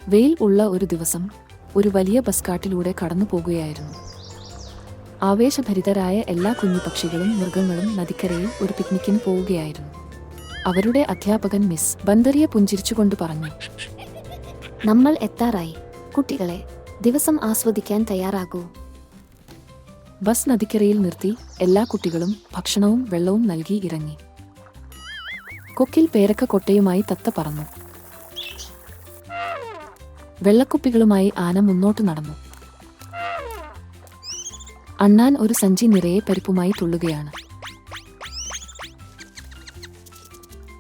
വെയിൽ ഉള്ള ഒരു ദിവസം ഒരു വലിയ ബസ് കാട്ടിലൂടെ കടന്നു പോകുകയായിരുന്നു. ആവേശഭരിതരായ എല്ലാ കുഞ്ഞു പക്ഷികളും മൃഗങ്ങളും നദിക്കരയിൽ ഒരു പിക്നിക്കിന് പോവുകയായിരുന്നു. അവരുടെ അധ്യാപകൻ മിസ് ബന്ദറിയ പുഞ്ചിരിച്ചുകൊണ്ട് പറഞ്ഞു, നമ്മൾ എത്താറായി. കുട്ടികളെ, ദിവസം ആസ്വദിക്കാൻ തയ്യാറാകൂ. ബസ് നദിക്കരയിൽ നിർത്തി എല്ലാ കുട്ടികളും ഭക്ഷണവും വെള്ളവും നൽകി ഇറങ്ങി. കൊക്കിൽ പേരക്ക കൊട്ടയുമായി തത്ത പറന്നു. വെള്ളക്കുപ്പികളുമായി ആന മുന്നോട്ട് നടന്നു. അണ്ണാൻ ഒരു സഞ്ചി നിറയെ പരിപ്പുമായി തുള്ളുകയാണ്.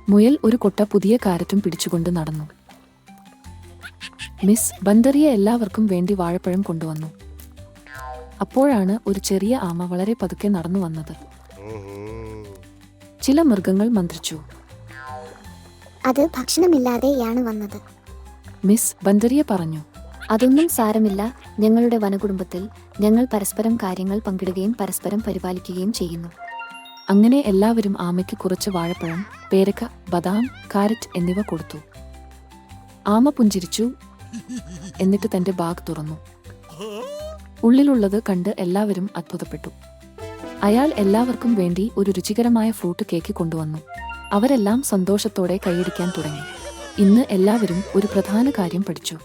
മുയൽ ഒരു കൊട്ട പുതിയ കാരറ്റും പിടിച്ചുകൊണ്ട് നടന്നു. മിസ് ബന്ദറിയ എല്ലാവർക്കും വേണ്ടി വാഴപ്പഴം കൊണ്ടുവന്നു. അപ്പോഴാണ് ഒരു ചെറിയ ആമ വളരെ പതുക്കെ നടന്നു വന്നത്. ചില മൃഗങ്ങൾ മന്ത്രിച്ചു. അത് ഭക്ഷണമില്ലാതെയാണ് വന്നത്. മിസ് ബന്ദറിയ പറഞ്ഞു, അതൊന്നും സാരമില്ല. ഞങ്ങളുടെ വനകുടുംബത്തിൽ ഞങ്ങൾ പരസ്പരം കാര്യങ്ങൾ പങ്കിടുകയും പരസ്പരം പരിപാലിക്കുകയും ചെയ്യുന്നു. അങ്ങനെ എല്ലാവരും ആമയ്ക്ക് കുറച്ച് വാഴപ്പഴം, പേരക്ക, ബദാം, കാരറ്റ് എന്നിവ കൊടുത്തു. ആമ പുഞ്ചിരിച്ചു, എന്നിട്ട് തന്റെ ബാഗ് തുറന്നു. ഉള്ളിലുള്ളത് കണ്ട് എല്ലാവരും അത്ഭുതപ്പെട്ടു. അയാൾ എല്ലാവർക്കും വേണ്ടി ഒരു രുചികരമായ ഫ്രൂട്ട് കേക്ക് കൊണ്ടുവന്നു. അവരെല്ലാം സന്തോഷത്തോടെ കൈയടിക്കാൻ തുടങ്ങി. ഇന്ന് എല്ലാവരും ഒരു പ്രധാന കാര്യം പഠിച്ചു.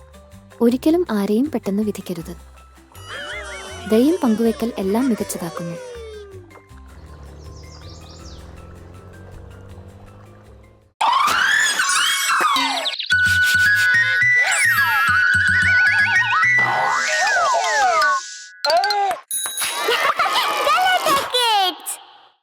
ഒരിക്കലും ആരെയും പെട്ടെന്ന് വിധിക്കരുത്. ദയയും പങ്കുവയ്ക്കൽ എല്ലാം മികച്ചതാക്കുന്നു.